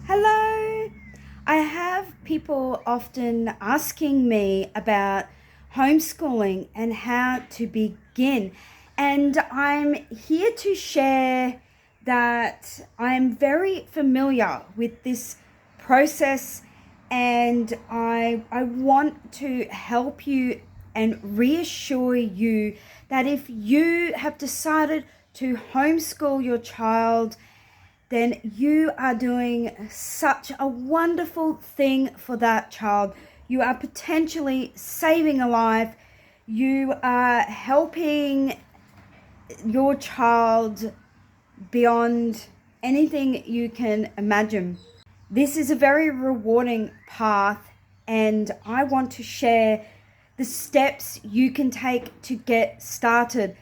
Hello. I have people often asking me about homeschooling and how to begin. And I'm here to share that I'm very familiar with this process, and I want to help you and reassure you that if you have decided to homeschool your child, then you are doing such a wonderful thing for that child. You are potentially saving a life. You are helping your child beyond anything you can imagine. This is a very rewarding path, and I want to share the steps you can take to get started.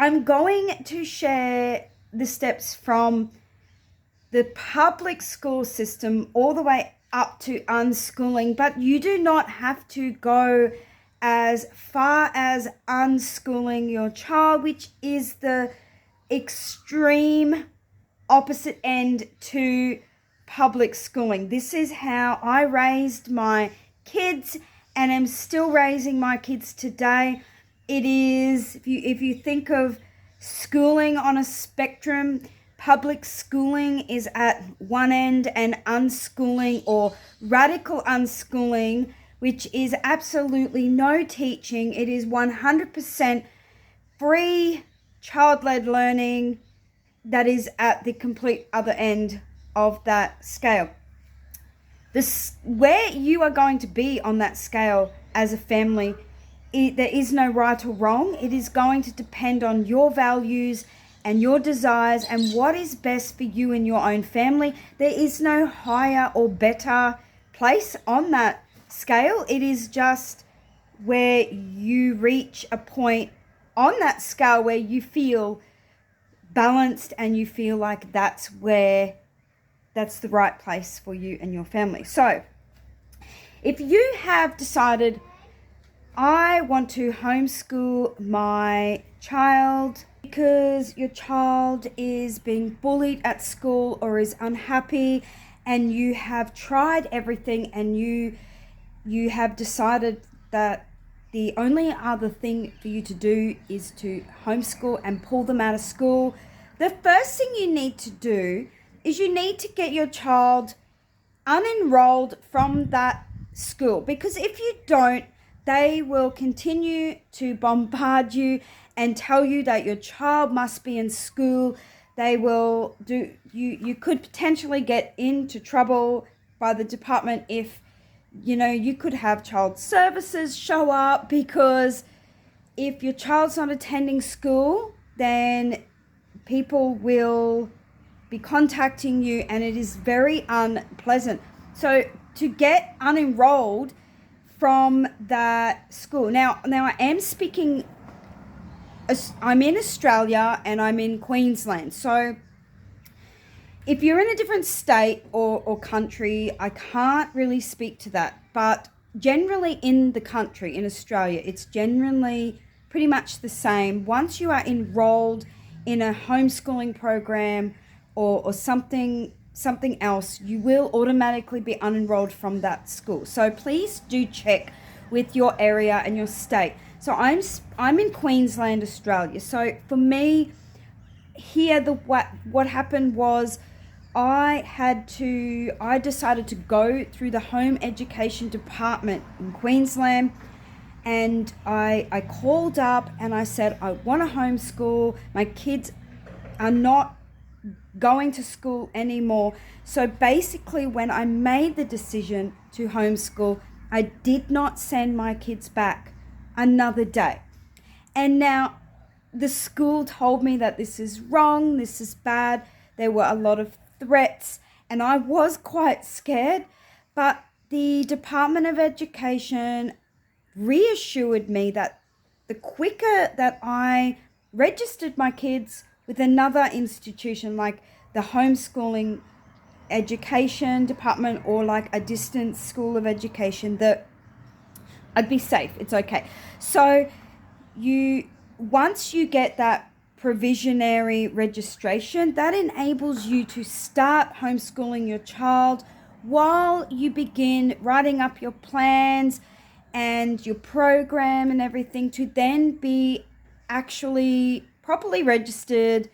I'm going to share the steps from the public school system all the way up to unschooling, but you do not have to go as far as unschooling your child, which is the extreme opposite end to public schooling. This is how I raised my kids and am still raising my kids today. It is, if you think of schooling on a spectrum, public schooling is at one end, and unschooling or radical unschooling, which is absolutely no teaching. It is 100% free child-led learning that is at the complete other end of that scale. Where you are going to be on that scale as a family, there is no right or wrong. It is going to depend on your values and your desires and what is best for you and your own family. There is no higher or better place on that scale. It is just where you reach a point on that scale where you feel balanced and you feel like that's the right place for you and your family. So if you have decided, I want to homeschool my child because your child is being bullied at school or is unhappy, and you have tried everything and you have decided that the only other thing for you to do is to homeschool and pull them out of school, the first thing you need to do is you need to get your child unenrolled from that school, because if you don't, they will continue to bombard you and tell you that your child must be in school. They will do, you could potentially get into trouble by the department if, you could have child services show up, because if your child's not attending school, then people will be contacting you and it is very unpleasant. So to get unenrolled from that school. Now I am speaking, I'm in Australia and I'm in Queensland. So if you're in a different state or country, I can't really speak to that. But generally in the country, in Australia, it's generally pretty much the same. Once you are enrolled in a homeschooling program or something else, you will automatically be unenrolled from that school. So please do check with your area and your state. So I'm in Queensland, Australia. So for me here, what happened was I decided to go through the home education department in Queensland, and I called up and I said, I want to homeschool. My kids are not going to school anymore. So basically, when I made the decision to homeschool, I did not send my kids back another day. And now the school told me that this is wrong, this is bad. There were a lot of threats and I was quite scared, but the Department of Education reassured me that the quicker that I registered my kids with another institution like the homeschooling education department or like a distance school of education, that I'd be safe. It's okay. So once you get that provisionary registration. That enables you to start homeschooling your child while you begin writing up your plans and your program and everything, to then be actually properly registered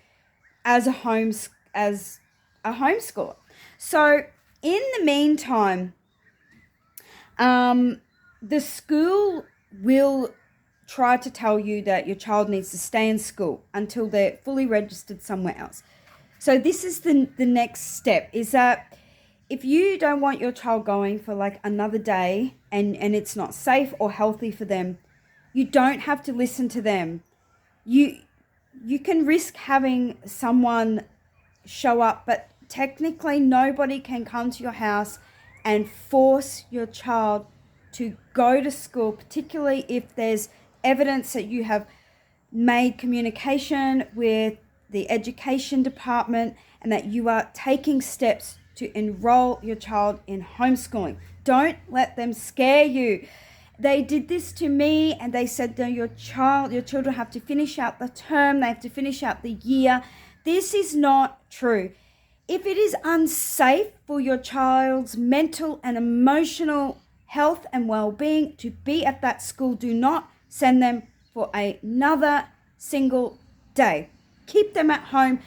as a homeschooler. So in the meantime, the school will try to tell you that your child needs to stay in school until they're fully registered somewhere else. So this is the next step, is that if you don't want your child going for like another day and it's not safe or healthy for them, you don't have to listen to them. You can risk having someone show up, but technically nobody can come to your house and force your child to go to school, particularly if there's evidence that you have made communication with the education department and that you are taking steps to enroll your child in homeschooling. Don't let them scare you. They did this to me, and they said, no, your children have to finish out the term, they have to finish out the year. This is not true. If it is unsafe for your child's mental and emotional health and well-being to be at that school, do not send them for another single day. Keep them at home.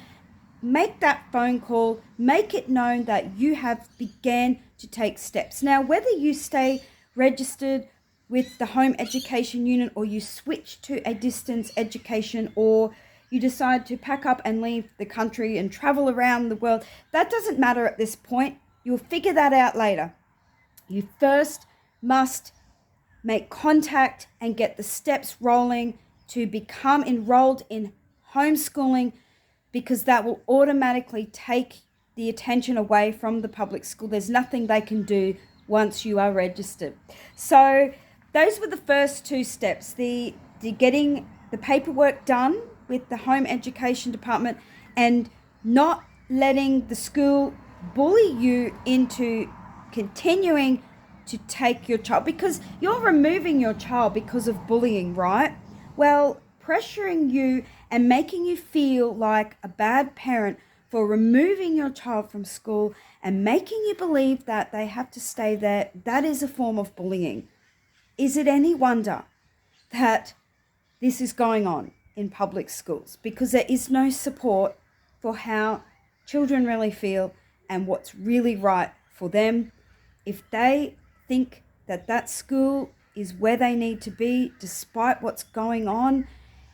Make that phone call. Make it known that you have began to take steps. Now, whether you stay registered with the home education unit or you switch to a distance education, or you decide to pack up and leave the country and travel around the world, that doesn't matter at this point. You'll figure that out later. You first must make contact and get the steps rolling to become enrolled in homeschooling, because that will automatically take the attention away from the public school. There's nothing they can do once you are registered. So those were the first two steps, the getting the paperwork done with the home education department and not letting the school bully you into continuing to take your child, because you're removing your child because of bullying, right? Well, pressuring you and making you feel like a bad parent for removing your child from school and making you believe that they have to stay there, that is a form of bullying. Is it any wonder that this is going on in public schools? Because there is no support for how children really feel and what's really right for them. If they think that that school is where they need to be despite what's going on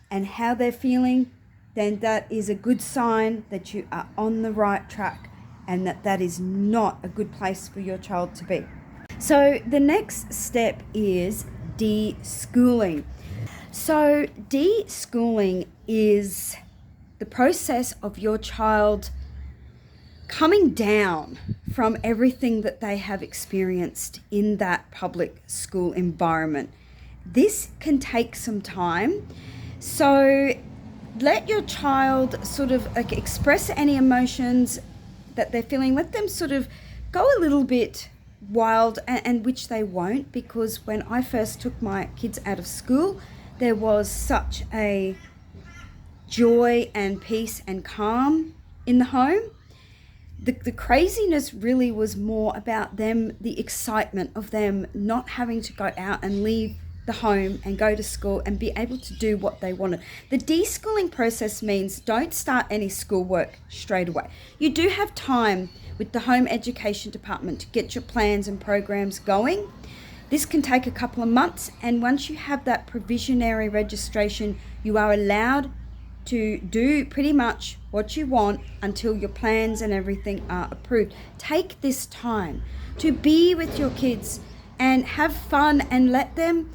and how they're feeling, then that is a good sign that you are on the right track and that is not a good place for your child to be. So the next step is de-schooling. So de-schooling is the process of your child coming down from everything that they have experienced in that public school environment. This can take some time. So let your child sort of express any emotions that they're feeling. Let them sort of go a little bit wild, and which they won't, because when I first took my kids out of school, there was such a joy and peace and calm in the home. The craziness really was more about them, the excitement of them not having to go out and leave the home and go to school and be able to do what they wanted. The de-schooling process means don't start any schoolwork straight away. You do have time with the home education department to get your plans and programs going. This can take a couple of months, and once you have that provisionary registration, you are allowed to do pretty much what you want until your plans and everything are approved. Take this time to be with your kids and have fun and let them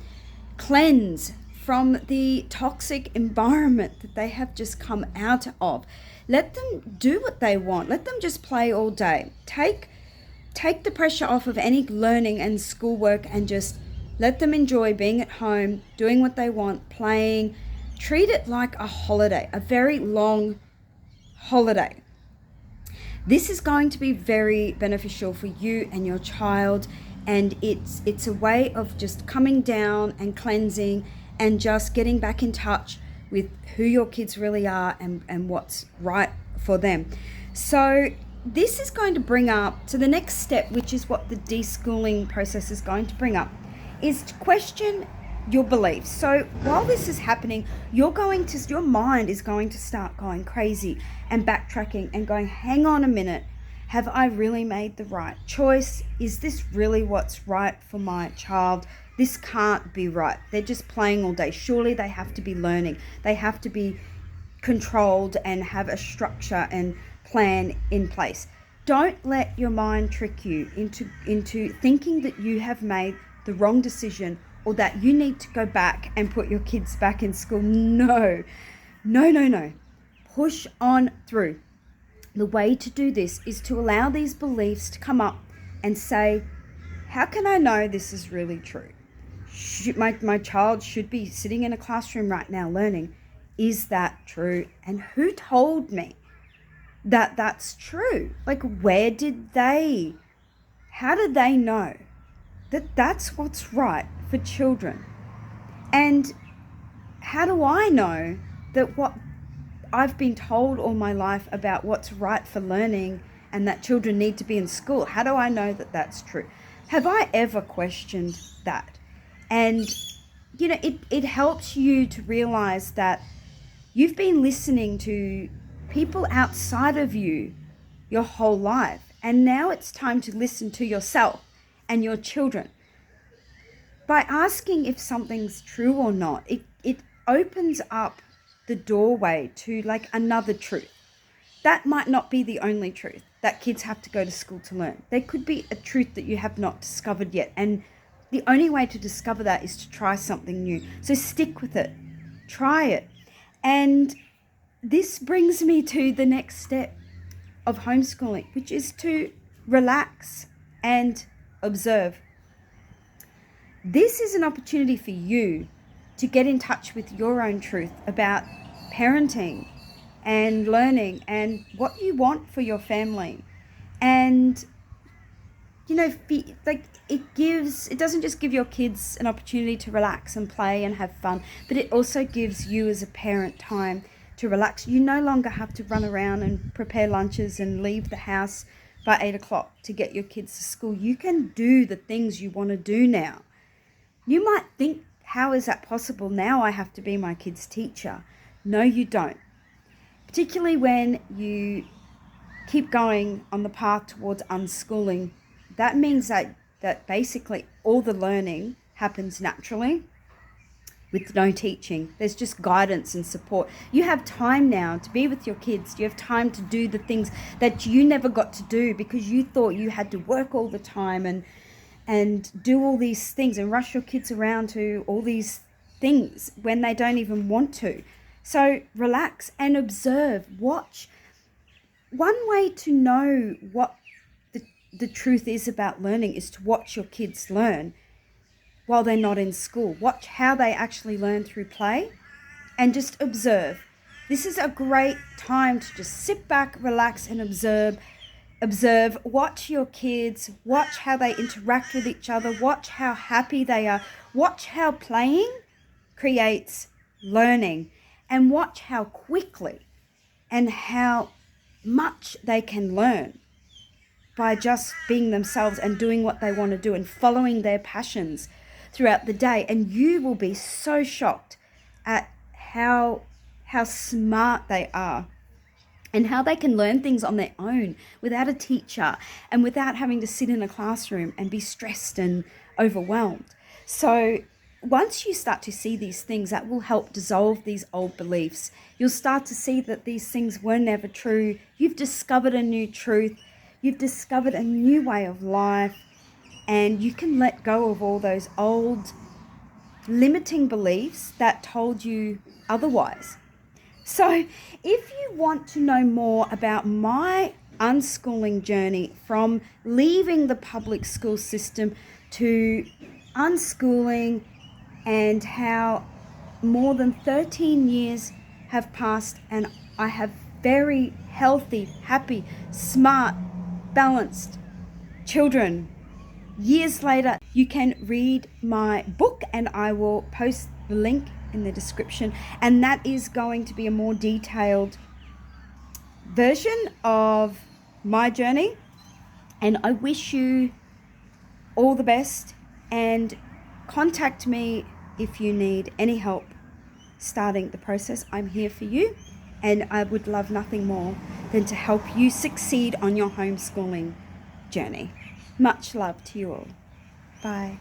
cleanse from the toxic environment that they have just come out of. Let them do what they want. Let them just play all day. Take the pressure off of any learning and schoolwork and just let them enjoy being at home, doing what they want, playing. Treat it like a holiday, a very long holiday. This is going to be very beneficial for you and your child, and it's a way of just coming down and cleansing and just getting back in touch with who your kids really are and what's right for them. So this is going to bring up, so the next step, which is what the deschooling process is going to bring up, is to question your beliefs. So while this is happening, your mind is going to start going crazy and backtracking and going, hang on a minute, have I really made the right choice? Is this really what's right for my child? This can't be right. They're just playing all day. Surely they have to be learning. They have to be controlled and have a structure and plan in place. Don't let your mind trick you into thinking that you have made the wrong decision or that you need to go back and put your kids back in school. No. Push on through. The way to do this is to allow these beliefs to come up and say, how can I know this is really true? My child should be sitting in a classroom right now learning. Is that true? And who told me that that's true? Like, how did they know that that's what's right for children? And how do I know that what I've been told all my life about what's right for learning and that children need to be in school, how do I know that that's true? Have I ever questioned that? And, it helps you to realize that you've been listening to people outside of you your whole life. And now it's time to listen to yourself and your children. By asking if something's true or not, it opens up the doorway to like another truth. That might not be the only truth, that kids have to go to school to learn. There could be a truth that you have not discovered yet. And the only way to discover that is to try something new. So stick with it. Try it. And this brings me to the next step of homeschooling, which is to relax and observe. This is an opportunity for you to get in touch with your own truth about parenting and learning and what you want for your family. And, it doesn't just give your kids an opportunity to relax and play and have fun, but it also gives you as a parent time to relax. You no longer have to run around and prepare lunches and leave the house by 8 o'clock to get your kids to school. You can do the things you want to do now. You might think, how is that possible? Now I have to be my kid's teacher. No, you don't. Particularly when you keep going on the path towards unschooling. That means that basically all the learning happens naturally with no teaching. There's just guidance and support. You have time now to be with your kids. You have time to do the things that you never got to do because you thought you had to work all the time and do all these things and rush your kids around to all these things when they don't even want to. So relax and observe, watch. One way to know what the truth is about learning is to watch your kids learn while they're not in school. Watch how they actually learn through play and just observe. This is a great time to just sit back, relax and observe. Watch your kids, watch how they interact with each other, watch how happy they are, watch how playing creates learning, and watch how quickly and how much they can learn by just being themselves and doing what they want to do and following their passions throughout the day. And you will be so shocked at how smart they are and how they can learn things on their own without a teacher and without having to sit in a classroom and be stressed and overwhelmed. So once you start to see these things, that will help dissolve these old beliefs. You'll start to see that these things were never true. You've discovered a new truth. You've discovered a new way of life, and you can let go of all those old limiting beliefs that told you otherwise. So if you want to know more about my unschooling journey from leaving the public school system to unschooling and how more than 13 years have passed and I have very healthy, happy, smart, balanced children. Years later, you can read my book and I will post the link in the description, and that is going to be a more detailed version of my journey. And I wish you all the best, and contact me if you need any help starting the process. I'm here for you, and I would love nothing more than to help you succeed on your homeschooling journey. Much love to you all. Bye.